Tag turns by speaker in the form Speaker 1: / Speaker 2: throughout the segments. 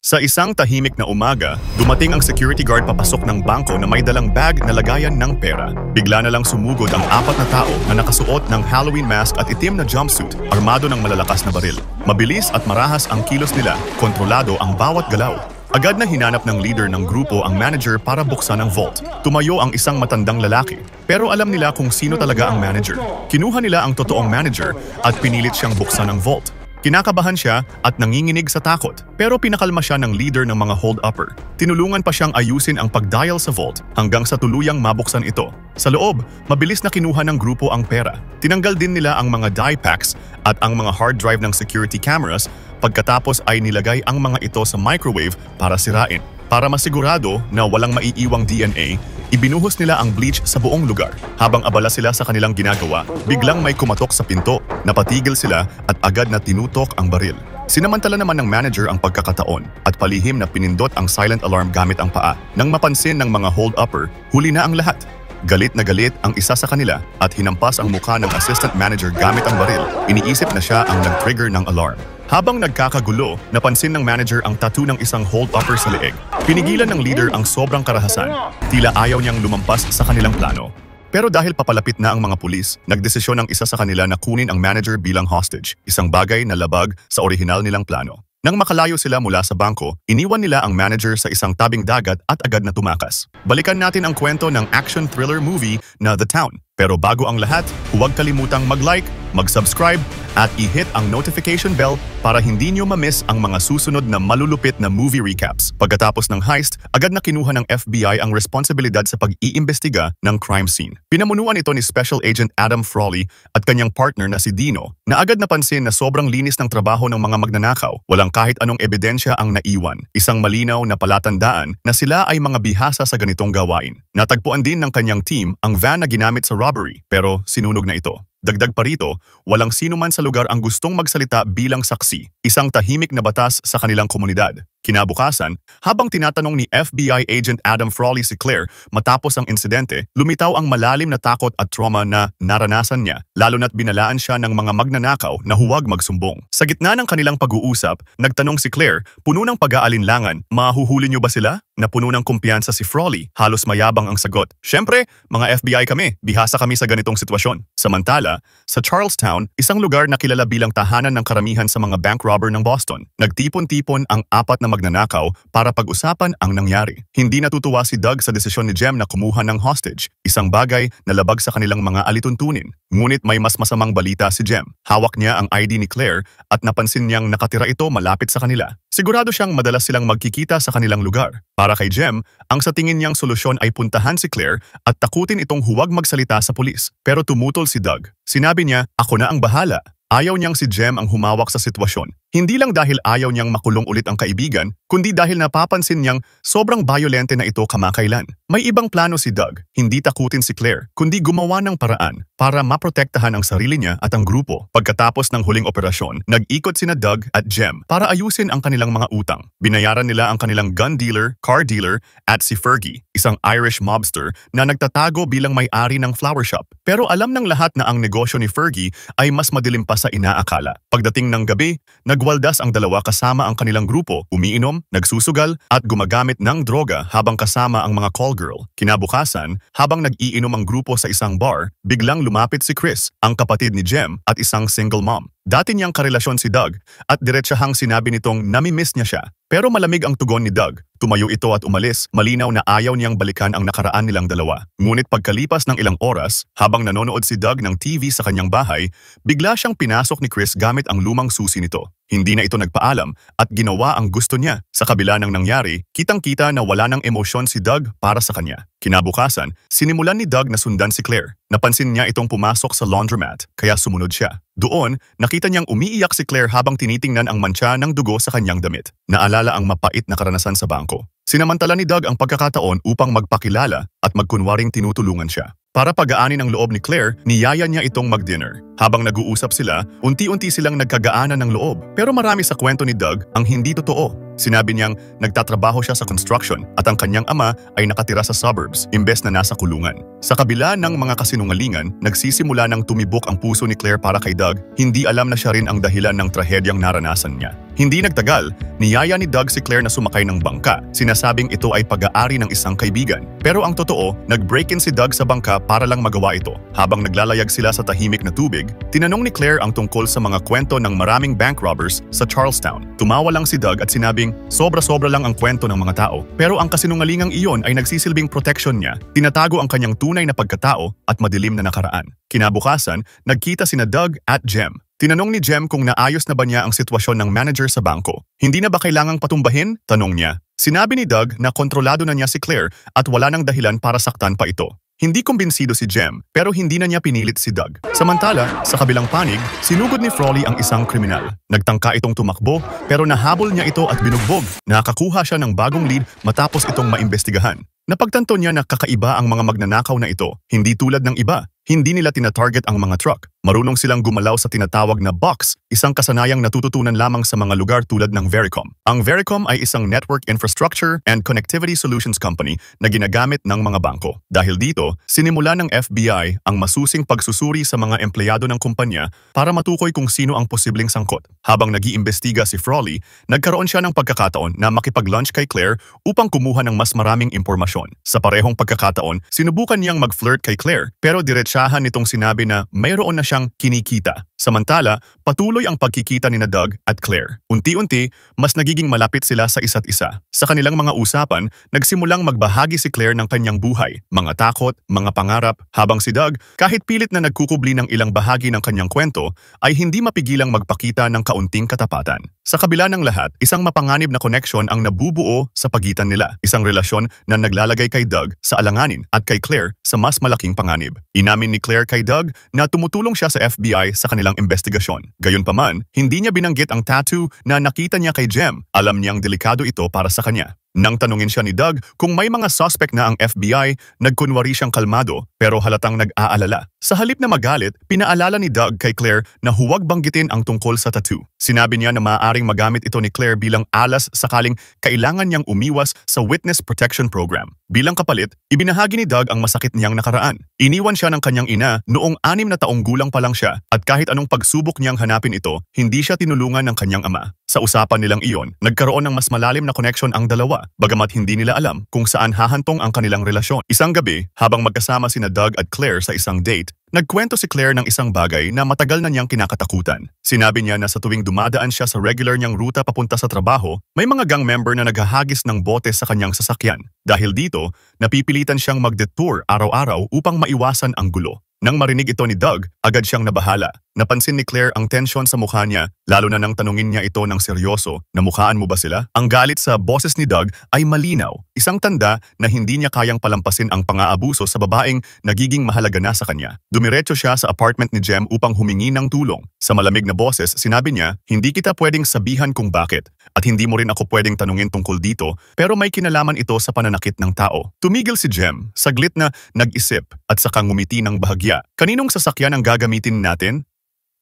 Speaker 1: Sa isang tahimik na umaga, dumating ang security guard papasok ng bangko na may dalang bag na lagayan ng pera. Bigla na lang sumugod ang 4 na tao na nakasuot ng Halloween mask at itim na jumpsuit, armado ng malalakas na baril. Mabilis at marahas ang kilos nila, kontrolado ang bawat galaw. Agad na hinanap ng leader ng grupo ang manager para buksan ang vault. Tumayo ang isang matandang lalaki, pero alam nila kung sino talaga ang manager. Kinuha nila ang totoong manager at pinilit siyang buksan ang vault. Kinakabahan siya at nanginginig sa takot, pero pinakalma siya ng leader ng mga hold-upper. Tinulungan pa siyang ayusin ang pag-dial sa vault hanggang sa tuluyang mabuksan ito. Sa loob, mabilis na kinuha ng grupo ang pera. Tinanggal din nila ang mga die packs at ang mga hard drive ng security cameras, pagkatapos ay nilagay ang mga ito sa microwave para sirain. Para masigurado na walang maiiwang DNA, ibinuhos nila ang bleach sa buong lugar. Habang abala sila sa kanilang ginagawa, biglang may kumatok sa pinto. Napatigil sila at agad na tinutok ang baril. Sinamantala naman ng manager ang pagkakataon at palihim na pinindot ang silent alarm gamit ang paa. Nang mapansin ng mga hold-upper, huli na ang lahat. Galit na galit ang isa sa kanila at hinampas ang mukha ng assistant manager gamit ang baril. Iniisip na siya ang nag-trigger ng alarm. Habang nagkakagulo, napansin ng manager ang tattoo ng isang hold-upper sa leeg. Pinigilan ng leader ang sobrang karahasan. Tila ayaw niyang lumampas sa kanilang plano. Pero dahil papalapit na ang mga pulis, nagdesisyon ang isa sa kanila na kunin ang manager bilang hostage, isang bagay na labag sa orihinal nilang plano. Nang makalayo sila mula sa bangko, iniwan nila ang manager sa isang tabing dagat at agad na tumakas. Balikan natin ang kwento ng action thriller movie na The Town. Pero bago ang lahat, huwag kalimutang mag-like, mag-subscribe, at i-hit ang notification bell para hindi nyo ma-miss ang mga susunod na malulupit na movie recaps. Pagkatapos ng heist, agad na kinuha ng FBI ang responsibilidad sa pag-iimbestiga ng crime scene. Pinamunuan ito ni Special Agent Adam Frawley at kanyang partner na si Dino, na agad napansin na sobrang linis ng trabaho ng mga magnanakaw. Walang kahit anong ebidensya ang naiwan. Isang malinaw na palatandaan na sila ay mga bihasa sa ganitong gawain. Natagpuan din ng kanyang team ang van na ginamit sa robbery, pero sinunog na ito. Dagdag pa rito, walang sino man sa lugar ang gustong magsalita bilang saksi, isang tahimik na batas sa kanilang komunidad. Kinabukasan, habang tinatanong ni FBI Agent Adam Frawley si Claire matapos ang insidente, lumitaw ang malalim na takot at trauma na naranasan niya, lalo na't binalaan siya ng mga magnanakaw na huwag magsumbong. Sa gitna ng kanilang pag-uusap, nagtanong si Claire, puno ng pag-aalinlangan, mahuhuli niyo ba sila? Na puno ng kumpiyansa si Frawley, halos mayabang ang sagot. Siyempre, mga FBI kami, bihasa kami sa ganitong sitwasyon. Samantala, sa Charlestown, isang lugar na kilala bilang tahanan ng karamihan sa mga bank robber ng Boston, nagtipon-tipon ang 4 na magnanakaw para pag-usapan ang nangyari. Hindi natutuwa si Doug sa desisyon ni Jem na kumuha ng hostage, isang bagay na labag sa kanilang mga alituntunin. Ngunit may mas masamang balita si Jem. Hawak niya ang ID ni Claire at napansin niyang nakatira ito malapit sa kanila. Sigurado siyang madalas silang magkikita sa kanilang lugar. Para kay Jem, ang sa tingin niyang solusyon ay puntahan si Claire at takutin itong huwag magsalita sa pulis. Pero tumutol si Doug. Sinabi niya, "Ako na ang bahala." Ayaw niyang si Jem ang humawak sa sitwasyon. Hindi lang dahil ayaw niyang makulong ulit ang kaibigan, kundi dahil napapansin niyang sobrang bayolente na ito kamakailan. May ibang plano si Doug, hindi takutin si Claire, kundi gumawa ng paraan para maprotektahan ang sarili niya at ang grupo. Pagkatapos ng huling operasyon, nag-ikot sina Doug at Jem para ayusin ang kanilang mga utang. Binayaran nila ang kanilang gun dealer, car dealer, at si Fergie, isang Irish mobster na nagtatago bilang may-ari ng flower shop. Pero alam ng lahat na ang negosyo ni Fergie ay mas madilim pa sa inaakala. Pagdating ng gabi, nagwaldas ang dalawa kasama ang kanilang grupo, umiinom, nagsusugal at gumagamit ng droga habang kasama ang mga call girl. Kinabukasan, habang nag-iinom ang grupo sa isang bar, biglang lumapit si Chris, ang kapatid ni Jem at isang single mom. Dati niyang karelasyon si Doug at diretsahang sinabi nitong nami-miss niya siya. Pero malamig ang tugon ni Doug. Tumayo ito at umalis, malinaw na ayaw niyang balikan ang nakaraan nilang dalawa. Ngunit pagkalipas ng ilang oras, habang nanonood si Doug ng TV sa kanyang bahay, bigla siyang pinasok ni Chris gamit ang lumang susi nito. Hindi na ito nagpaalam at ginawa ang gusto niya. Sa kabila ng nangyari, kitang-kita na wala ng emosyon si Doug para sa kanya. Kinabukasan, sinimulan ni Doug na sundan si Claire. Napansin niya itong pumasok sa laundromat, kaya sumunod siya. Doon, nakita niyang umiiyak si Claire habang tinitingnan ang mantsa ng dugo sa kanyang damit. Naalala ang mapait na karanasan sa bangko. Sinamantala ni Doug ang pagkakataon upang magpakilala at magkunwaring tinutulungan siya. Para pagaanin ang loob ni Claire, niyaya niya itong mag-dinner. Habang nag-uusap sila, unti-unti silang nagkagaanan ng loob. Pero marami sa kwento ni Doug ang hindi totoo. Sinabi niyang nagtatrabaho siya sa construction at ang kanyang ama ay nakatira sa suburbs imbes na nasa kulungan. Sa kabila ng mga kasinungalingan, nagsisimula ng tumibok ang puso ni Claire para kay Doug. Hindi alam na siya rin ang dahilan ng trahedyang naranasan niya. Hindi nagtagal, niyaya ni Doug si Claire na sumakay ng bangka. Sinasabing ito ay pag-aari ng isang kaibigan. Pero ang totoo, nag-break-in si Doug sa bangka para lang magawa ito. Habang naglalayag sila sa tahimik na tubig, tinanong ni Claire ang tungkol sa mga kwento ng maraming bank robbers sa Charlestown. Tumawa lang si Doug at sinabing, sobra-sobra lang ang kwento ng mga tao. Pero ang kasinungalingang iyon ay nagsisilbing protection niya. Tinatago ang kanyang tunay na pagkatao at madilim na nakaraan. Kinabukasan, nagkita sina Doug at Jem. Tinanong ni Jem kung naayos na ba niya ang sitwasyon ng manager sa bangko. Hindi na ba kailangang patumbahin? Tanong niya. Sinabi ni Doug na kontrolado na niya si Claire at wala nang dahilan para saktan pa ito. Hindi kumbinsido si Jem pero hindi na niya pinilit si Doug. Samantala, sa kabilang panig, sinugod ni Frawley ang isang kriminal. Nagtangka itong tumakbo pero nahabol niya ito at binugbog. Nakakuha siya ng bagong lead matapos itong maimbestigahan. Napagtanto niya na kakaiba ang mga magnanakaw na ito, hindi tulad ng iba. Hindi nila tina-target ang mga truck. Marunong silang gumalaw sa tinatawag na box, isang kasanayang natututunan lamang sa mga lugar tulad ng Vericom. Ang Vericom ay isang network infrastructure and connectivity solutions company na ginagamit ng mga bangko. Dahil dito, sinimula ng FBI ang masusing pagsusuri sa mga empleyado ng kumpanya para matukoy kung sino ang posibleng sangkot. Habang nag-iimbestiga si Frawley, nagkaroon siya ng pagkakataon na makipag-lunch kay Claire upang kumuha ng mas maraming impormasyon. Sa parehong pagkakataon, sinubukan niyang mag-flirt kay Claire pero diretsahan nitong sinabi na mayroon na siyang kinikita. Samantala, patuloy ang pagkikita ni Doug at Claire. Unti-unti, mas nagiging malapit sila sa isa't isa. Sa kanilang mga usapan, nagsimulang magbahagi si Claire ng kanyang buhay, mga takot, mga pangarap, habang si Doug, kahit pilit na nagkukubli ng ilang bahagi ng kanyang kwento, ay hindi mapigilang magpakita ng kaunting katapatan. Sa kabila ng lahat, isang mapanganib na koneksyon ang nabubuo sa pagitan nila. Isang relasyon na naglalagay kay Doug sa alanganin at kay Claire sa mas malaking panganib. Inamin ni Claire kay Doug na tumutulong siya sa FBI sa kanilang investigasyon. Gayunpaman, hindi niya binanggit ang tattoo na nakita niya kay Jem. Alam niyang delikado ito para sa kanya. Nang tanungin siya ni Doug kung may mga suspect na ang FBI, nagkunwari siyang kalmado pero halatang nag-aalala. Sa halip na magalit, pinaalala ni Doug kay Claire na huwag banggitin ang tungkol sa tattoo. Sinabi niya na maaaring magamit ito ni Claire bilang alas sakaling kailangan niyang umiwas sa Witness Protection Program. Bilang kapalit, ibinahagi ni Doug ang masakit niyang nakaraan. Iniwan siya ng kanyang ina noong 6 na taong gulang pa lang siya at kahit anong pagsubok niyang hanapin ito, hindi siya tinulungan ng kanyang ama. Sa usapan nilang iyon, nagkaroon ng mas malalim na koneksyon ang dalawa, bagamat hindi nila alam kung saan hahantong ang kanilang relasyon. Isang gabi, habang magkasama sina Doug at Claire sa isang date, nagkwento si Claire ng isang bagay na matagal na niyang kinakatakutan. Sinabi niya na sa tuwing dumadaan siya sa regular niyang ruta papunta sa trabaho, may mga gang member na naghahagis ng bote sa kanyang sasakyan. Dahil dito, napipilitan siyang mag-detour araw-araw upang maiwasan ang gulo. Nang marinig ito ni Doug, agad siyang nabahala. Napansin ni Claire ang tensyon sa mukha niya, lalo na nang tanungin niya ito ng seryoso, namukhaan mo ba sila? Ang galit sa boses ni Doug ay malinaw, isang tanda na hindi niya kayang palampasin ang pang-aabuso sa babaeng nagiging mahalaga na sa kanya. Dumiretso siya sa apartment ni Jem upang humingi ng tulong. Sa malamig na boses, sinabi niya, hindi kita pwedeng sabihan kung bakit, at hindi mo rin ako pwedeng tanungin tungkol dito, pero may kinalaman ito sa pananakit ng tao. Tumigil si Jem, saglit na nag-isip, at saka ngumiti ng bahagya. Kaninong sasakyan ang gagamitin natin?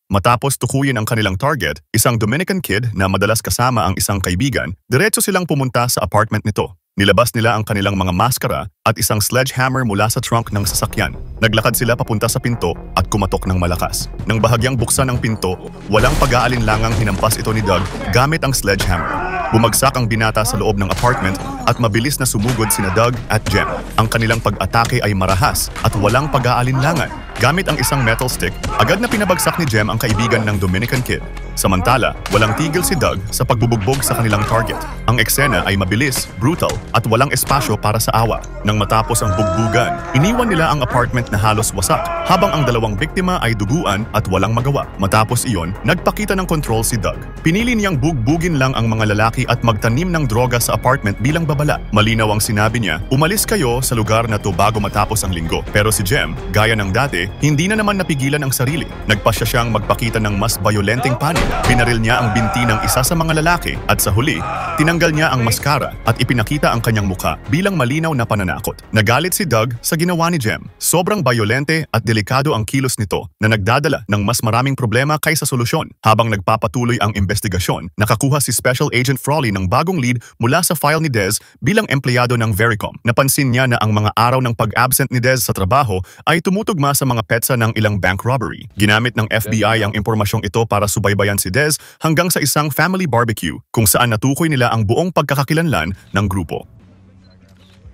Speaker 1: Matapos tukuyin ang kanilang target, isang Dominican kid na madalas kasama ang isang kaibigan, diretso silang pumunta sa apartment nito. Nilabas nila ang kanilang mga maskara at isang sledgehammer mula sa trunk ng sasakyan. Naglakad sila papunta sa pinto at kumatok ng malakas. Nang bahagyang buksan ang pinto, walang pag-aalinlangang hinampas ito ni Doug gamit ang sledgehammer. Bumagsak ang binata sa loob ng apartment at mabilis na sumugod sina Doug at Jem. Ang kanilang pag-atake ay marahas at walang pag-aalinlangan. Gamit ang isang metal stick, agad na pinabagsak ni Jem ang kaibigan ng Dominican kid. Samantala, walang tigil si Doug sa pagbubugbog sa kanilang target. Ang eksena ay mabilis, brutal, at walang espasyo para sa awa. Nang matapos ang bugbugan, iniwan nila ang apartment na halos wasak, habang ang dalawang biktima ay duguan at walang magawa. Matapos iyon, nagpakita ng control si Doug. Pinili niyang bugbugin lang ang mga lalaki at magtanim ng droga sa apartment bilang babala. Malinaw ang sinabi niya, umalis kayo sa lugar na to bago matapos ang linggo. Pero si Jem, gaya ng dati, hindi na naman napigilan ang sarili. Nagpasya siyang magpakita ng mas bayolenteng panig. Pinaril niya ang binti ng isa sa mga lalaki at sa huli, tinanggal niya ang maskara at ipinakita ang kanyang mukha bilang malinaw na pananakot. takot. Nagalit si Doug sa ginawa ni Jem. Sobrang bayolente at delikado ang kilos nito na nagdadala ng mas maraming problema kaysa solusyon. Habang nagpapatuloy ang investigasyon, nakakuha si Special Agent Frawley ng bagong lead mula sa file ni Dez bilang empleyado ng Vericom. Napansin niya na ang mga araw ng pag-absent ni Dez sa trabaho ay tumutugma sa mga petsa ng ilang bank robbery. Ginamit ng FBI ang impormasyong ito para subaybayan si Dez hanggang sa isang family barbecue kung saan natukoy nila ang buong pagkakakilanlan ng grupo.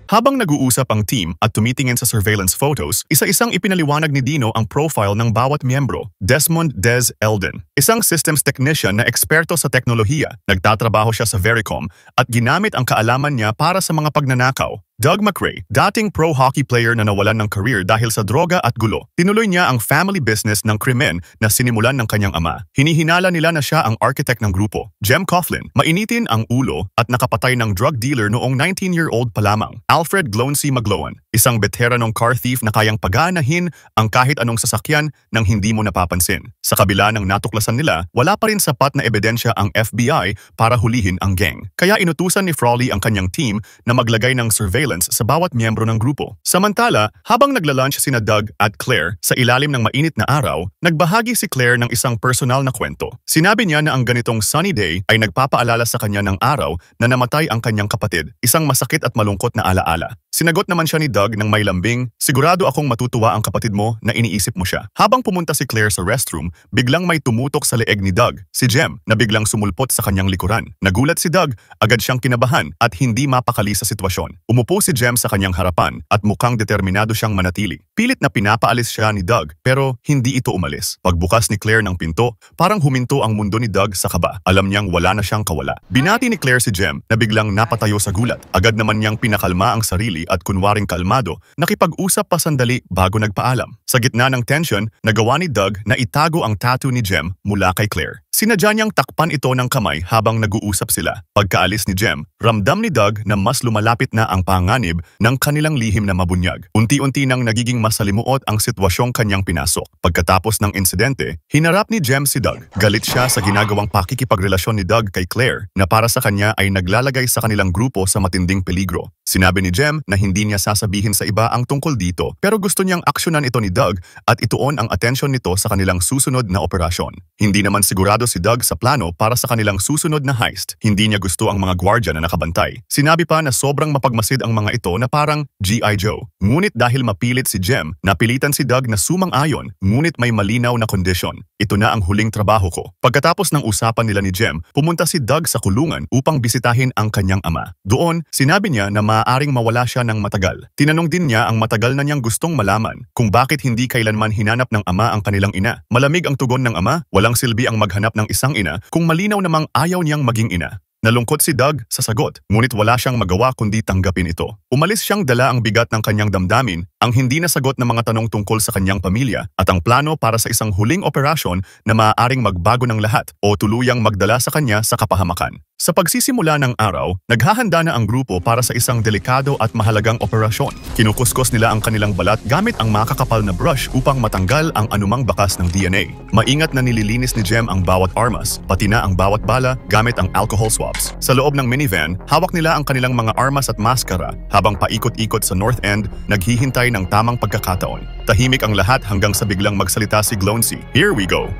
Speaker 1: Habang nag-uusap ang team at tumitingin sa surveillance photos, isa-isang ipinaliwanag ni Dino ang profile ng bawat miyembro. Desmond Dez Elden, isang systems technician na eksperto sa teknolohiya. Nagtatrabaho siya sa Vericom at ginamit ang kaalaman niya para sa mga pagnanakaw. Doug McRae, dating pro hockey player na nawalan ng career dahil sa droga at gulo. Tinuloy niya ang family business ng krimen na sinimulan ng kanyang ama. Hinihinala nila na siya ang architect ng grupo. Jem Coughlin, mainitin ang ulo at nakapatay ng drug dealer noong 19-year-old pa lamang. Alfred Glonsey Magloan, isang veteranong car thief na kayang paganahin ang kahit anong sasakyan nang hindi mo napapansin. Sa kabila ng natuklasan nila, wala pa rin sapat na ebidensya ang FBI para hulihin ang gang. Kaya inutusan ni Frawley ang kanyang team na maglagay ng surveillance sa bawat miyembro ng grupo. Samantala, habang naglalunch sina Doug at Claire sa ilalim ng mainit na araw, nagbahagi si Claire ng isang personal na kwento. Sinabi niya na ang ganitong sunny day ay nagpapaalala sa kanya ng araw na namatay ang kanyang kapatid, isang masakit at malungkot na alaala. Sinagot naman siya ni Doug ng may lambing, "Sigurado akong matutuwa ang kapatid mo na iniisip mo siya." Habang pumunta si Claire sa restroom, biglang may tumutok sa leeg ni Doug, si Jem, na biglang sumulpot sa kanyang likuran. Nagulat si Doug, agad siyang kinabahan at hindi mapakali sa sitwasyon. Umupo si Jem sa kanyang harapan at mukhang determinado siyang manatili. Pilit na pinapaalis siya ni Doug pero hindi ito umalis. Pagbukas ni Claire ng pinto, parang huminto ang mundo ni Doug sa kaba. Alam niyang wala na siyang kawala. Binati ni Claire si Jem na biglang napatayo sa gulat. Agad naman niyang pinakalma ang sarili at kunwaring kalmado, nakipag-usap pa sandali bago nagpaalam. Sa gitna ng tension, nagawa ni Doug na itago ang tattoo ni Jem mula kay Claire. Sinadya niyang takpan ito ng kamay habang nag-uusap sila. Pagkaalis ni Jem, ramdam ni Doug na mas lumalapit na ang panganib ng kanilang lihim na mabunyag. Unti-unti nang nagiging masalimuot ang sitwasyong kanyang pinasok. Pagkatapos ng insidente, hinarap ni Jem si Doug. Galit siya sa ginagawang pakikipagrelasyon ni Doug kay Claire na para sa kanya ay naglalagay sa kanilang grupo sa matinding peligro. Sinabi ni Jem na hindi niya sasabihin sa iba ang tungkol dito pero gusto niyang aksyonan ito ni Doug at ituon ang atensyon nito sa kanilang susunod na operasyon. Hindi naman sigurado si Doug sa plano para sa kanilang susunod na heist. Hindi niya gusto ang mga gwardya na nakabantay. Sinabi pa na sobrang mapagmasid ang mga ito na parang G.I. Joe. Ngunit dahil mapilit si Jem, napilitan si Doug na sumang-ayon ngunit may malinaw na kondisyon. Ito na ang huling trabaho ko. Pagkatapos ng usapan nila ni Jem, pumunta si Doug sa kulungan upang bisitahin ang kanyang ama. Doon, sinabi niya na maaaring mawala siya ng matagal. Tinanong din niya ang matagal na niyang gustong malaman kung bakit hindi kailanman hinanap ng ama ang kanilang ina. Malamig ang tugon ng ama, walang silbi ang maghanap ng isang ina kung malinaw namang ayaw niyang maging ina. Nalungkot si Doug sa sagot, ngunit wala siyang magawa kundi tanggapin ito. Umalis siyang dala ang bigat ng kanyang damdamin, ang hindi nasagot na mga tanong tungkol sa kanyang pamilya at ang plano para sa isang huling operasyon na maaaring magbago ng lahat o tuluyang magdala sa kanya sa kapahamakan. Sa pagsisimula ng araw, naghahanda na ang grupo para sa isang delikado at mahalagang operasyon. Kinukuskus nila ang kanilang balat gamit ang makakapal na brush upang matanggal ang anumang bakas ng DNA. Maingat na nililinis ni Jem ang bawat armas, pati na ang bawat bala gamit ang alcohol swabs. Sa loob ng minivan, hawak nila ang kanilang mga armas at maskara habang paikot-ikot sa North End, naghihintay ng tamang pagkakataon. Tahimik ang lahat hanggang sa biglang magsalita si Glonsey. "Here we go."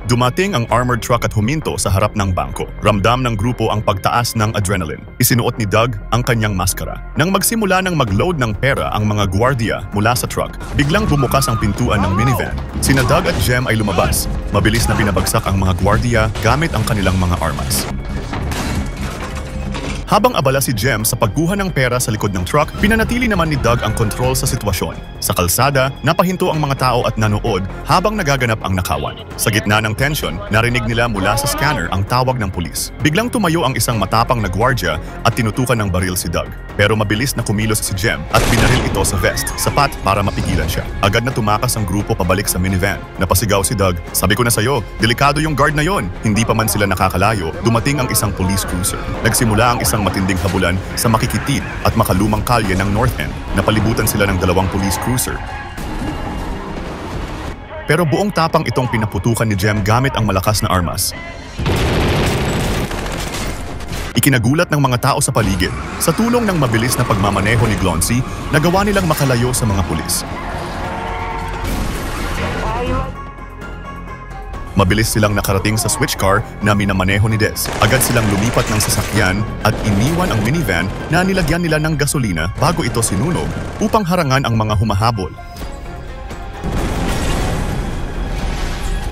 Speaker 1: Dumating ang armored truck at huminto sa harap ng bangko. Ramdam ng grupo ang pagtaas ng adrenaline. Isinuot ni Doug ang kanyang maskara. Nang magsimula ng mag-load ng pera ang mga gwardiya mula sa truck, biglang bumukas ang pintuan ng minivan. Sina Doug at Jem ay lumabas. Mabilis na binabagsak ang mga gwardiya gamit ang kanilang mga armas. Habang abala si Jem sa pagkuha ng pera sa likod ng truck, pinanatili naman ni Doug ang kontrol sa sitwasyon. Sa kalsada, napahinto ang mga tao at nanood habang nagaganap ang nakawan. Sa gitna ng tension, narinig nila mula sa scanner ang tawag ng pulis. Biglang tumayo ang isang matapang na gwardya at tinutukan ng baril si Doug. Pero mabilis na kumilos si Jem at binaril ito sa vest, sapat para mapigilan siya. Agad na tumakas ang grupo pabalik sa minivan. Napasigaw si Doug, "Sabi ko na sayo, delikado yung guard na yon." Hindi pa man sila nakakalayo, dumating ang isang police cruiser. Nagsimula ang isang matinding habulan sa makikitid at makalumang kalye ng North End. Napalibutan sila ng dalawang police cruiser. Pero buong tapang itong pinaputukan ni Jem gamit ang malakas na armas. ikinagulat ng mga tao sa paligid. Sa tulong ng mabilis na pagmamaneho ni Gloncy, nagawa nilang makalayo sa mga pulis. Mabilis silang nakarating sa switch car na minamaneho ni Des. Agad silang lumipat ng sasakyan at iniwan ang minivan na nilagyan nila ng gasolina bago ito sinunog upang harangan ang mga humahabol.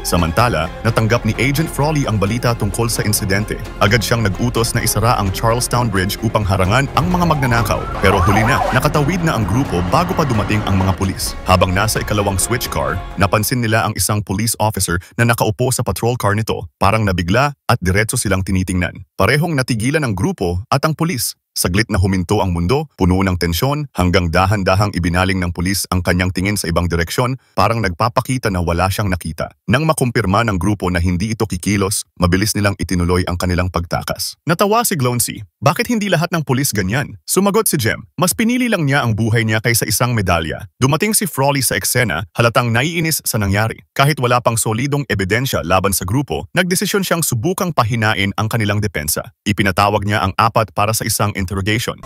Speaker 1: Samantala, natanggap ni Agent Frawley ang balita tungkol sa insidente. Agad siyang nag-utos na isara ang Charlestown Bridge upang harangan ang mga magnanakaw. Pero huli na, nakatawid na ang grupo bago pa dumating ang mga pulis. Habang nasa ikalawang switch car, napansin nila ang isang police officer na nakaupo sa patrol car nito. Parang nabigla at diretso silang tinitingnan. Parehong natigilan ang grupo at ang pulis. Saglit na huminto ang mundo, puno ng tensyon, hanggang dahan-dahang ibinaling ng pulis ang kanyang tingin sa ibang direksyon, parang nagpapakita na wala siyang nakita. Nang makumpirma ng grupo na hindi ito kikilos, mabilis nilang itinuloy ang kanilang pagtakas. Natawa si Gloncy. Bakit hindi lahat ng pulis ganyan? Sumagot si Jem. Mas pinili lang niya ang buhay niya kaysa isang medalya. Dumating si Frawley sa eksena, halatang naiinis sa nangyari. Kahit wala pang solidong ebidensya laban sa grupo, nagdesisyon siyang subukang pahinain ang kanilang depensa. Ipinatawag niya ang apat para sa isang interrogation.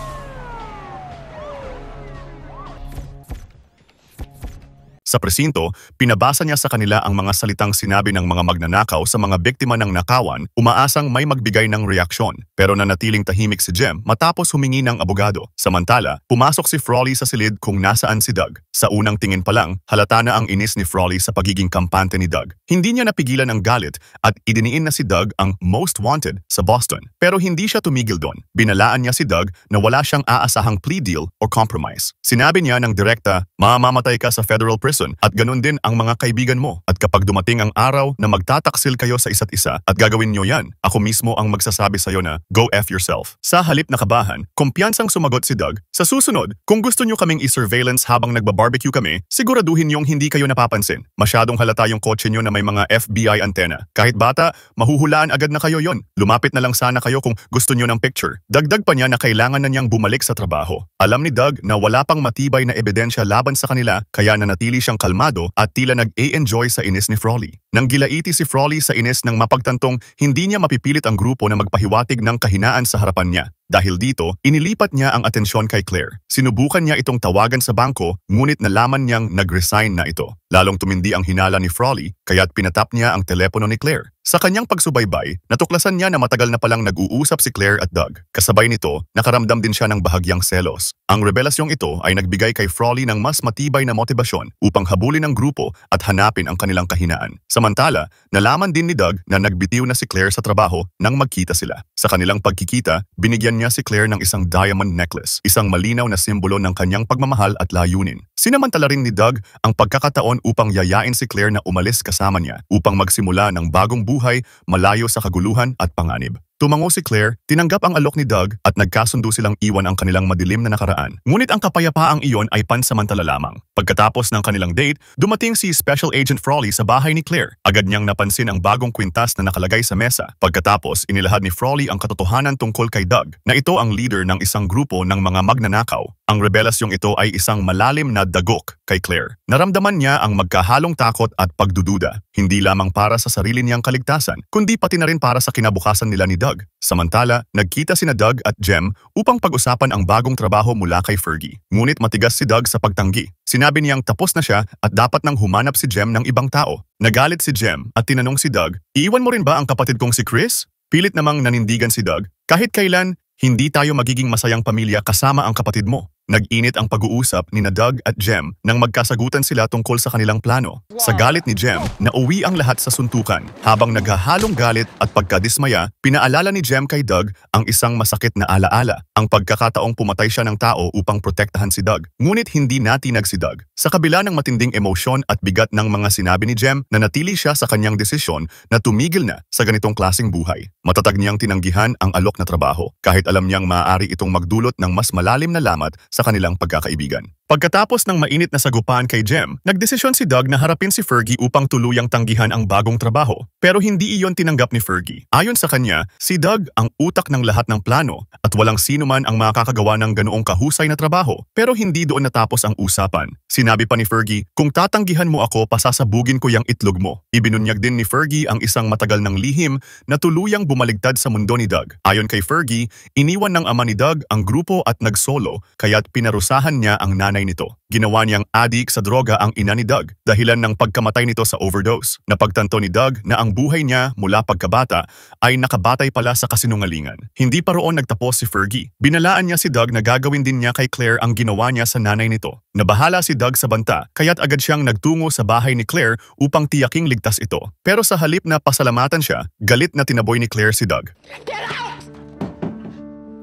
Speaker 1: Sa presinto, pinabasa niya sa kanila ang mga salitang sinabi ng mga magnanakaw sa mga biktima ng nakawan, umaasang may magbigay ng reaksyon. Pero nanatiling tahimik si Jem matapos humingi ng abogado. Samantala, pumasok si Frawley sa silid kung nasaan si Doug. Sa unang tingin pa lang, halata na ang inis ni Frawley sa pagiging kampante ni Doug. Hindi niya napigilan ang galit at idiniin na si Doug ang most wanted sa Boston. Pero hindi siya tumigil doon. Binalaan niya si Doug na wala siyang aasahang plea deal o compromise. Sinabi niya ng direkta, mamamatay ka sa federal prison at ganun din ang mga kaibigan mo. At kapag dumating ang araw na magtataksil kayo sa isa't isa at gagawin niyo yan, ako mismo ang magsasabi sa'yo na go F yourself. Sa halip na kabahan, kumpiyansang sumagot si Doug, sa susunod, kung gusto niyo kaming i-surveillance habang nagbabarbecue kami, siguraduhin niyong hindi kayo napapansin. Masyadong halata yung kotse niyo na may mga FBI antena. Kahit bata, mahuhulaan agad na kayo yon. Lumapit na lang sana kayo kung gusto niyo ng picture. Dagdag pa niya na kailangan na niyang bumalik sa trabaho. Alam ni Doug na wala pang matibay na ebidensya laban sa kanila, kaya nanatili siyang kalmado at tila nag-e-enjoy sa inis ni Frawley. Nang gilaiti si Frawley sa inis ng mapagtantong hindi niya mapipilit ang grupo na magpahiwatig ng kahinaan sa harapan niya. Dahil dito, inilipat niya ang atensyon kay Claire. Sinubukan niya itong tawagan sa bangko, ngunit nalaman niyang nag-resign na ito. Lalong tumindi ang hinala ni Frawley, kaya't pinatap niya ang telepono ni Claire. Sa kanyang pagsubaybay, natuklasan niya na matagal na palang nag-uusap si Claire at Doug. Kasabay nito, nakaramdam din siya ng bahagyang selos. Ang rebelasyong ito ay nagbigay kay Frawley ng mas matibay na motibasyon upang habulin ang grupo at hanapin ang kanilang kahinaan. Samantala, nalaman din ni Doug na nagbitiw na si Claire sa trabaho nang magkita sila. Sa kanilang pagkikita, binigyan niya si Claire ng isang diamond necklace, isang malinaw na simbolo ng kanyang pagmamahal at layunin. Sinamantala rin ni Doug ang pagkakataon upang yayain si Claire na umalis kasama niya upang magsimula ng bagong buhay malayo sa kaguluhan at panganib. Tumango si Claire, tinanggap ang alok ni Doug at nagkasundo silang iwan ang kanilang madilim na nakaraan. Ngunit ang kapayapaang iyon ay pansamantala lamang. Pagkatapos ng kanilang date, dumating si Special Agent Frawley sa bahay ni Claire. Agad niyang napansin ang bagong kwintas na nakalagay sa mesa. Pagkatapos, inilahad ni Frawley ang katotohanan tungkol kay Doug, na ito ang leader ng isang grupo ng mga magnanakaw. Ang rebelasyong ito ay isang malalim na dagok kay Claire. Naramdaman niya ang magkahalong takot at pagdududa, hindi lamang para sa sarili niyang kaligtasan, kundi pati na rin para sa kinabukasan nila ni Doug. Samantala, nagkita sina Doug at Jem upang pag-usapan ang bagong trabaho mula kay Fergie. Ngunit matigas si Doug sa pagtanggi. Sinabi niyang tapos na siya at dapat nang humanap si Jem ng ibang tao. Nagalit si Jem at tinanong si Doug, iiwan mo rin ba ang kapatid kong si Chris? Pilit namang nanindigan si Doug, kahit kailan, hindi tayo magiging masayang pamilya kasama ang kapatid mo. Nag-init ang pag-uusap ni Doug at Jem nang magkasagutan sila tungkol sa kanilang plano. Sa galit ni Jem, nauwi ang lahat sa suntukan. Habang naghahalong galit at pagkadismaya, pinaalala ni Jem kay Doug ang isang masakit na alaala, ang pagkakataong pumatay siya ng tao upang protektahan si Doug. Ngunit hindi natinag si Doug. Sa kabila ng matinding emosyon at bigat ng mga sinabi ni Jem, nanatili siya sa kanyang desisyon na tumigil na sa ganitong klaseng buhay. Matatag niyang tinanggihan ang alok na trabaho, kahit alam niyang maaari itong magdulot ng mas malalim na lamat sa kanilang pagkakaibigan. Pagkatapos ng mainit na sagupaan kay Jem, nagdesisyon si Doug na harapin si Fergie upang tuluyang tanggihan ang bagong trabaho. Pero hindi iyon tinanggap ni Fergie. Ayon sa kanya, si Doug ang utak ng lahat ng plano at walang sino man ang makakagawa ng ganoong kahusay na trabaho. Pero hindi doon natapos ang usapan. Sinabi pa ni Fergie, kung tatanggihan mo ako, pasasabugin ko yung itlog mo. Ibinunyag din ni Fergie ang isang matagal ng lihim na tuluyang bumaligtad sa mundo ni Doug. Ayon kay Fergie, iniwan ng ama ni Doug ang grupo at nagsolo kaya't pinarusahan niya ang nanay nito. Ginawa niyang adik sa droga ang ina ni Doug dahilan ng pagkamatay nito sa overdose. Napagtanto ni Doug na ang buhay niya mula pagkabata ay nakabatay pala sa kasinungalingan. Hindi pa roon nagtapos si Fergie. Binalaan niya si Doug na gagawin din niya kay Claire ang ginawa niya sa nanay nito. Nabahala si Doug sa banta kaya't agad siyang nagtungo sa bahay ni Claire upang tiyaking ligtas ito. Pero sa halip na pasalamatan siya, galit na tinaboy ni Claire si Doug.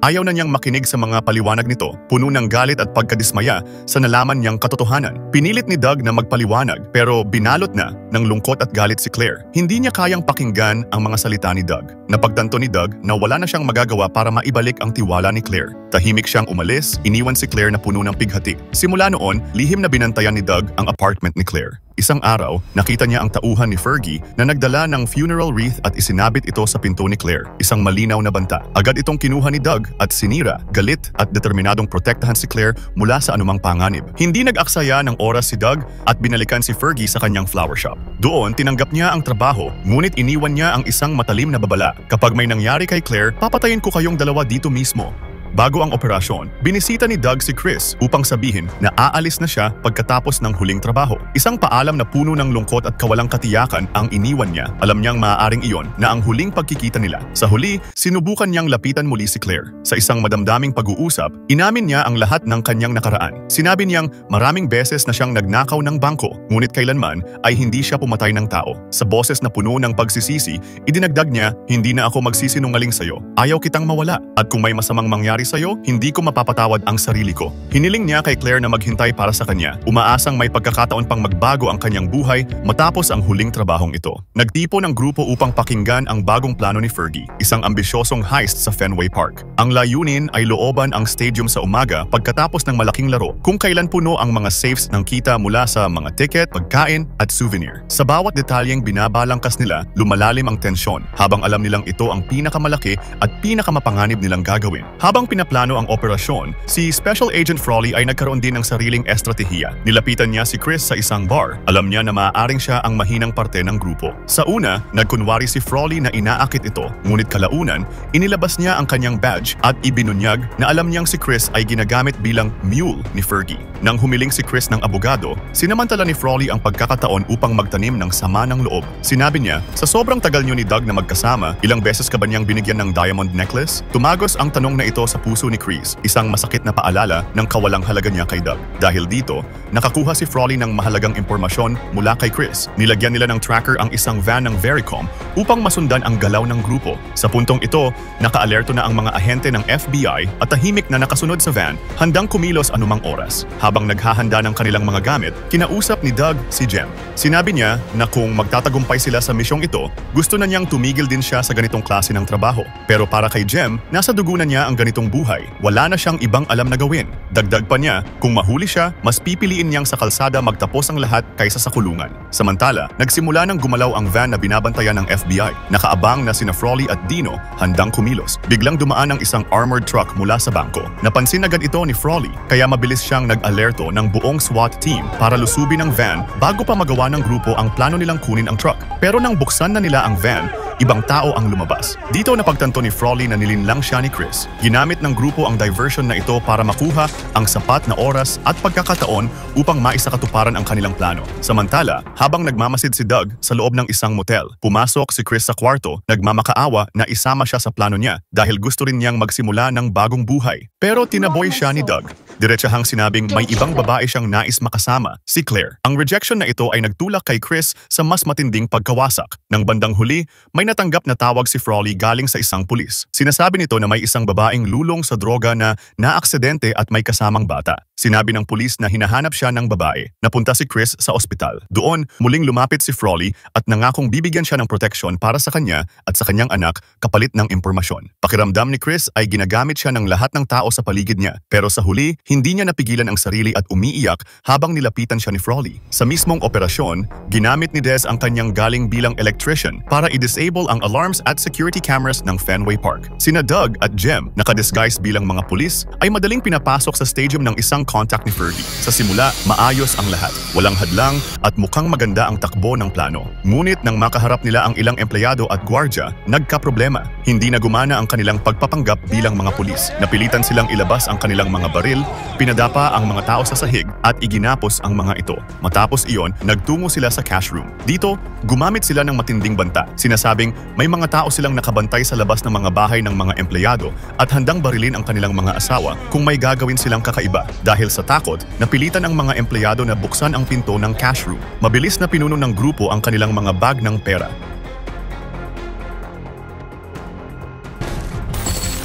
Speaker 1: Ayaw na niyang makinig sa mga paliwanag nito, puno ng galit at pagkadismaya sa nalaman niyang katotohanan. Pinilit ni Doug na magpaliwanag pero binalot na ng lungkot at galit si Claire. Hindi niya kayang pakinggan ang mga salita ni Doug. Napagtanto ni Doug na wala na siyang magagawa para maibalik ang tiwala ni Claire. Tahimik siyang umalis, iniwan si Claire na puno ng pighati. Simula noon, lihim na binantayan ni Doug ang apartment ni Claire. Isang araw, nakita niya ang tauhan ni Fergie na nagdala ng funeral wreath at isinabit ito sa pinto ni Claire. Isang malinaw na banta. Agad itong kinuha ni Doug at sinira, galit at determinadong protektahan si Claire mula sa anumang panganib. Hindi nag-aksaya ng oras si Doug at binalikan si Fergie sa kanyang flower shop. Doon, tinanggap niya ang trabaho, ngunit iniwan niya ang isang matalim na babala. Kapag may nangyari kay Claire, papatayin ko kayong dalawa dito mismo. Bago ang operasyon, binisita ni Doug si Chris upang sabihin na aalis na siya pagkatapos ng huling trabaho. Isang paalam na puno ng lungkot at kawalang katiyakan ang iniwan niya. Alam niyang maaaring iyon na ang huling pagkikita nila. Sa huli, sinubukan niyang lapitan muli si Claire. Sa isang madamdaming pag-uusap, inamin niya ang lahat ng kanyang nakaraan. Sinabi niyang maraming beses na siyang nagnakaw ng bangko, ngunit kailanman ay hindi siya pumatay ng tao. Sa boses na puno ng pagsisisi, idinagdag niya, hindi na ako magsisinungaling sa'yo. Ayaw kitang mawala. At kung may masamang mangyari sa'yo, hindi ko mapapatawad ang sarili ko. Hiniling niya kay Claire na maghintay para sa kanya. Umaasang may pagkakataon pang magbago ang kanyang buhay matapos ang huling trabahong ito. Nagtipo ng grupo upang pakinggan ang bagong plano ni Fergie, isang ambisyosong heist sa Fenway Park. Ang layunin ay looban ang stadium sa umaga pagkatapos ng malaking laro, kung kailan puno ang mga safes ng kita mula sa mga ticket, pagkain at souvenir. Sa bawat detalyeng binabalangkas nila, lumalalim ang tensyon habang alam nilang ito ang pinakamalaki at pinakamapanganib nilang gagawin. Habang pinaplano ang operasyon, si Special Agent Frawley ay nagkaroon din ng sariling estratehiya. Nilapitan niya si Chris sa isang bar. Alam niya na maaaring siya ang mahinang parte ng grupo. Sa una, nagkunwari si Frawley na inaakit ito, ngunit kalaunan, inilabas niya ang kanyang badge at ibinunyag na alam niyang si Chris ay ginagamit bilang mule ni Fergie. Nang humiling si Chris ng abogado, sinamantala ni Frawley ang pagkakataon upang magtanim ng sama ng loob. Sinabi niya, sa sobrang tagal niyo ni Doug na magkasama, ilang beses ka ba niyang binigyan ng diamond necklace? Tumagos ang tanong na ito sa puso ni Chris, isang masakit na paalala ng kawalang halaga niya kay Doug. Dahil dito, nakakuha si Frawley ng mahalagang impormasyon mula kay Chris. Nilagyan nila ng tracker ang isang van ng Vericom upang masundan ang galaw ng grupo. Sa puntong ito, nakaalerto na ang mga ahente ng FBI at tahimik na nakasunod sa van, handang kumilos anumang oras. Habang naghahanda ng kanilang mga gamit, kinausap ni Doug si Jem. Sinabi niya na kung magtatagumpay sila sa misyong ito, gusto na niyang tumigil din siya sa ganitong klase ng trabaho. Pero para kay Jem, nasa dugo na niya ang ganitong buhay. Wala na siyang ibang alam na gawin. Dagdag pa niya, kung mahuli siya, mas pipiliin niyang sa kalsada magtapos ang lahat kaysa sa kulungan. Samantala, nagsimula nang gumalaw ang van na binabantayan ng FBI. Nakaabang na sina Frawley at Dino, handang kumilos. Biglang dumaan ang isang armored truck mula sa bangko. Napansin agad ito ni Frawley, kaya mabilis siyang nag-alerto ng buong SWAT team para lusubin ang van bago pa magawa ng grupo ang plano nilang kunin ang truck. Pero nang buksan na nila ang van, ibang tao ang lumabas. Dito napagtanto ni Frawley na nilinlang siya ni Chris. Ginamit ng grupo ang diversion na ito para makuha ang sapat na oras at pagkakataon upang maisakatuparan ang kanilang plano. Samantala, habang nagmamasid si Doug sa loob ng isang motel, pumasok si Chris sa kwarto, nagmamakaawa na isama siya sa plano niya dahil gusto rin niyang magsimula ng bagong buhay. Pero tinaboy siya ni Doug. Diretsahang sinabing may ibang babae siyang nais makasama, si Claire. Ang rejection na ito ay nagtulak kay Chris sa mas matinding pagkawasak. Nang bandang huli, may natanggap na tawag si Frawley galing sa isang pulis. Sinasabi nito na may isang babaeng lulong sa droga na naaksidente at may kasamang bata. Sinabi ng pulis na hinahanap siya ng babae. Napunta si Chris sa ospital. Doon, muling lumapit si Frawley at nangakong bibigyan siya ng proteksyon para sa kanya at sa kanyang anak kapalit ng impormasyon. Pakiramdam ni Chris ay ginagamit siya ng lahat ng tao sa paligid niya. Pero sa huli, Hindi niya napigilan ang sarili at umiiyak habang nilapitan siya ni Frawley. Sa mismong operasyon, ginamit ni Dez ang kanyang galing bilang electrician para i-disable ang alarms at security cameras ng Fenway Park. Sina Doug at Jem, nakadisguise bilang mga pulis, ay madaling pinapasok sa stadium ng isang contact ni Fergie. Sa simula, maayos ang lahat. Walang hadlang at mukhang maganda ang takbo ng plano. Ngunit nang makaharap nila ang ilang empleyado at gwardya, nagkaproblema. Hindi na gumana ang kanilang pagpapanggap bilang mga pulis. Napilitan silang ilabas ang kanilang mga baril, pinadapa ang mga tao sa sahig at iginapos ang mga ito. Matapos iyon, nagtungo sila sa cash room. Dito, gumamit sila ng matinding banta. Sinasabing may mga tao silang nakabantay sa labas ng mga bahay ng mga empleyado at handang barilin ang kanilang mga asawa kung may gagawin silang kakaiba. Dahil sa takot, napilitan ang mga empleyado na buksan ang pinto ng cash room. Mabilis na pinuno ng grupo ang kanilang mga bag ng pera.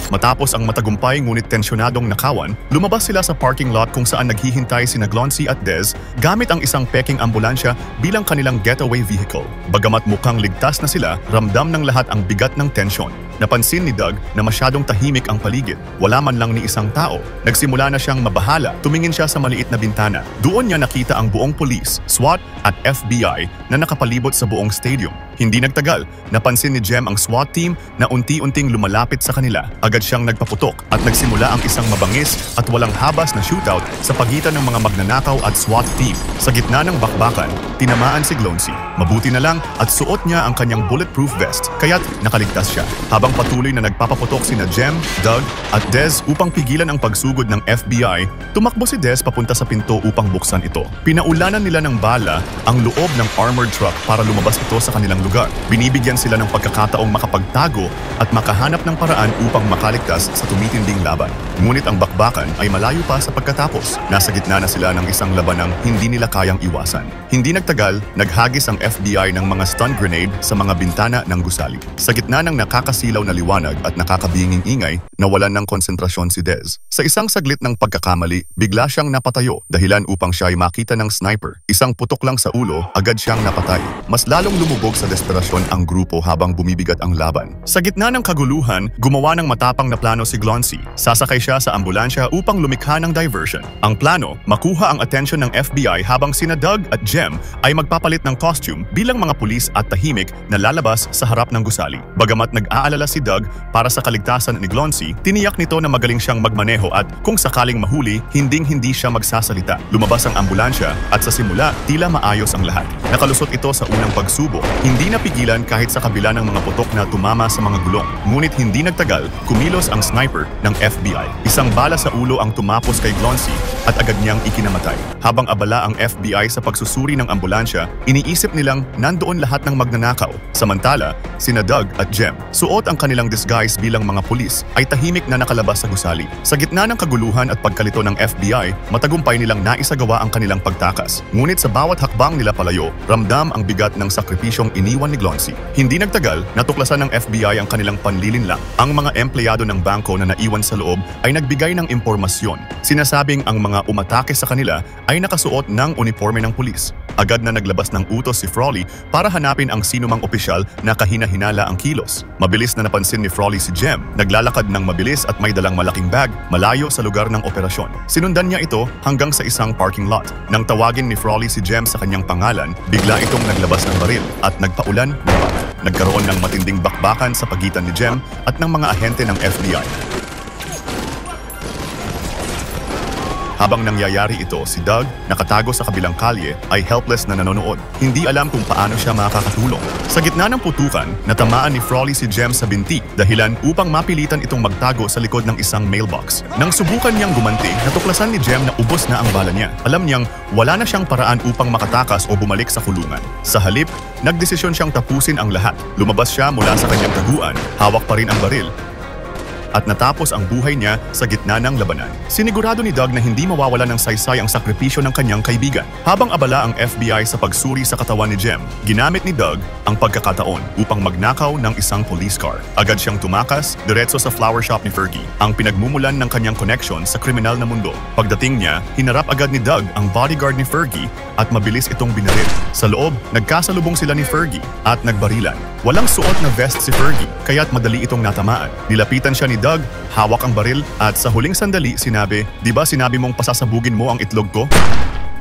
Speaker 1: Matapos ang matagumpay ngunit tensyonadong nakawan, lumabas sila sa parking lot kung saan naghihintay sina Gloncy at Dez gamit ang isang peking ambulansya bilang kanilang getaway vehicle. Bagamat mukhang ligtas na sila, ramdam ng lahat ang bigat ng tensyon. Napansin ni Doug na masyadong tahimik ang paligid. Wala man lang ni isang tao. Nagsimula na siyang mabahala. Tumingin siya sa maliit na bintana. Doon niya nakita ang buong police, SWAT at FBI na nakapalibot sa buong stadium. Hindi nagtagal, napansin ni Jem ang SWAT team na unti-unting lumalapit sa kanila. Agad siyang nagpaputok at nagsimula ang isang mabangis at walang habas na shootout sa pagitan ng mga magnanakaw at SWAT team. Sa gitna ng bakbakan, tinamaan si Gloncy. Mabuti na lang at suot niya ang kanyang bulletproof vest, kaya't nakaligtas siya. Habang patuloy na nagpapaputok sina Jem, Doug at Dez upang pigilan ang pagsugod ng FBI, tumakbo si Dez papunta sa pinto upang buksan ito. Pinaulanan nila ng bala ang loob ng armored truck para lumabas ito sa kanilang lugar. Binibigyan sila ng pagkakataong makapagtago at makahanap ng paraan upang makaligtas sa tumitinding laban. Ngunit ang bakbakan ay malayo pa sa pagkatapos. Nasa gitna na sila ng isang labanang hindi nila kayang iwasan. Hindi nagtagal, naghagis ang FBI ng mga stun grenade sa mga bintana ng gusali. Sa gitna ng nakakasilaw na liwanag at nakakabinging ingay, nawalan ng konsentrasyon si Dez. Sa isang saglit ng pagkakamali, bigla siyang napatayo dahilan upang siya ay makita ng sniper. Isang putok lang sa ulo, agad siyang napatay. Mas lalong lumubog sa desperasyon ang grupo habang bumibigat ang laban. Sa gitna ng kaguluhan, gumawa ng matapang na plano si Gloncy. Sasakay siya sa ambulansya upang lumikha ng diversion. Ang plano, makuha ang atensyon ng FBI habang sina Doug at Jem ay magpapalit ng costume bilang mga pulis at tahimik na lalabas sa harap ng gusali. Bagamat nag-aalala si Doug para sa kaligtasan ni Gloncy, tiniyak nito na magaling siyang magmaneho at kung sakaling mahuli, hinding-hindi siya magsasalita. Lumabas ang ambulansya at sa simula, tila maayos ang lahat. Nakalusot ito sa unang pagsubok. Hindi napigilan kahit sa kabila ng mga putok na tumama sa mga gulong. Ngunit hindi nagtagal, kumilos ang sniper ng FBI. Isang bala sa ulo ang tumapos kay Gloncy at agad niyang ikinamatay. Habang abala ang FBI sa pagsusuri ng ambulansya, iniisip nilang nandoon lahat ng magnanakaw. Samantala, sina Doug at Jem, suot ang kanilang disguise bilang mga pulis, ay tahimik na nakalabas sa gusali. Sa gitna ng kaguluhan at pagkalito ng FBI, matagumpay nilang naisagawa ang kanilang pagtakas. Ngunit sa bawat hakbang nila palayo, ramdam ang bigat ng sakripisyong iniwan ni Gloncy. Hindi nagtagal, natuklasan ng FBI ang kanilang panlilinlang. Ang mga empleyado ng bangko na naiwan sa loob ay nagbigay ng impormasyon. Sinasabing ang mga umatake sa kanila ay nakasuot ng uniforme ng pulis. Agad na naglabas ng utos si Frawley para hanapin ang sinumang opisyal na kahina-hinala ang kilos. Mabilis na napansin ni Frawley si Jem, naglalakad ng mabilis at may dalang malaking bag malayo sa lugar ng operasyon. Sinundan niya ito hanggang sa isang parking lot. Nang tawagin ni Frawley si Jem sa kanyang pangalan, bigla itong naglabas ng baril at nagpaulan ng bala. Nagkaroon ng matinding bakbakan sa pagitan ni Jem at ng mga ahente ng FBI. Habang nangyayari ito, si Doug, nakatago sa kabilang kalye, ay helpless na nanonood. Hindi alam kung paano siya makakatulong. Sa gitna ng putukan, natamaan ni Frawley si Jem sa binti, dahilan upang mapilitan itong magtago sa likod ng isang mailbox. Nang subukan niyang gumanti, natuklasan ni Jem na ubos na ang bala niya. Alam niyang wala na siyang paraan upang makatakas o bumalik sa kulungan. Sa halip, nagdesisyon siyang tapusin ang lahat. Lumabas siya mula sa kanyang taguan, hawak pa rin ang baril, at natapos ang buhay niya sa gitna ng labanan. Sinigurado ni Doug na hindi mawawala ng saysay ang sakripisyo ng kanyang kaibigan. Habang abala ang FBI sa pagsuri sa katawan ni Jem, ginamit ni Doug ang pagkakataon upang magnakaw ng isang police car. Agad siyang tumakas, diretso sa flower shop ni Fergie, ang pinagmumulan ng kanyang connection sa kriminal na mundo. Pagdating niya, hinarap agad ni Doug ang bodyguard ni Fergie at mabilis itong binaril. Sa loob, nagkasalubong sila ni Fergie at nagbarilan. Walang suot na vest si Fergie, kaya't madali itong natamaan. Nilapitan siya ni Doug, hawak ang baril, at sa huling sandali sinabi, "Di ba sinabi mong pasasabugin mo ang itlog ko?"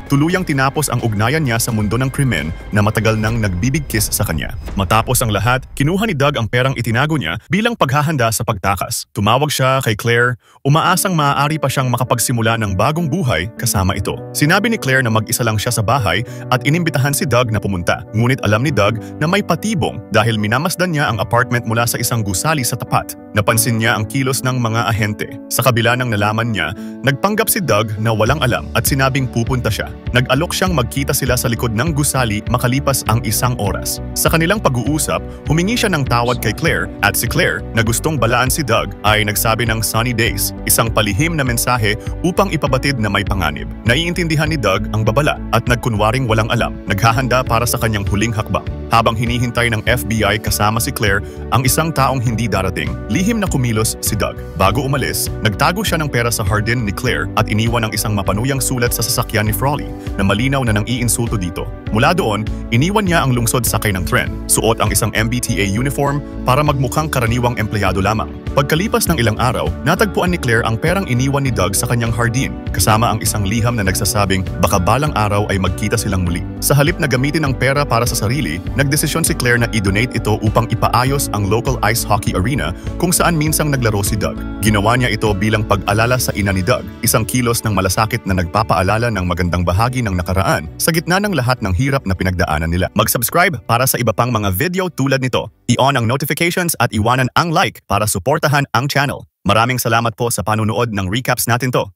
Speaker 1: Tuluyang tinapos ang ugnayan niya sa mundo ng krimen na matagal nang nagbibigkis sa kanya. Matapos ang lahat, kinuha ni Doug ang perang itinago niya bilang paghahanda sa pagtakas. Tumawag siya kay Claire, umaasang maaari pa siyang makapagsimula ng bagong buhay kasama ito. Sinabi ni Claire na mag-isa lang siya sa bahay at inimbitahan si Doug na pumunta. Ngunit alam ni Doug na may patibong dahil minamasdan niya ang apartment mula sa isang gusali sa tapat. Napansin niya ang kilos ng mga ahente. Sa kabila ng nalaman niya, nagpanggap si Doug na walang alam at sinabing pupunta siya. Nag-alok siyang magkita sila sa likod ng gusali makalipas ang 1 oras. Sa kanilang pag-uusap, humingi siya ng tawad kay Claire at si Claire, na gustong balaan si Doug, ay nagsabi ng sunny days, isang palihim na mensahe upang ipabatid na may panganib. Naiintindihan ni Doug ang babala at nagkunwaring walang alam, naghahanda para sa kanyang huling hakbang. Habang hinihintay ng FBI kasama si Claire ang isang taong hindi darating, lihim na kumilos si Doug. Bago umalis, nagtago siya ng pera sa hardin ni Claire at iniwan ang isang mapanuyang sulat sa sasakyan ni Frawley na malinaw na nang iinsulto dito. Mula doon, iniwan niya ang lungsod sakay ng tren. Suot ang isang MBTA uniform para magmukhang karaniwang empleyado lamang. Pagkalipas ng ilang araw, natagpuan ni Claire ang perang iniwan ni Doug sa kanyang hardin, kasama ang isang liham na nagsasabing baka balang araw ay magkita silang muli. Sa halip na gamitin ang pera para sa sarili, nagdesisyon si Claire na i-donate ito upang ipaayos ang local ice hockey arena kung saan minsang naglaro si Doug. Ginawa niya ito bilang pag-alala sa ina ni Doug, isang kilos ng malasakit na nagpapaalala ng magandang bahagi ng nakaraan sa gitna ng lahat ng hirap na pinagdaanan nila. Mag-subscribe para sa iba pang mga video tulad nito. I-on ang notifications at iwanan ang like para suportahan ang channel. Maraming salamat po sa panunood ng recaps natin to.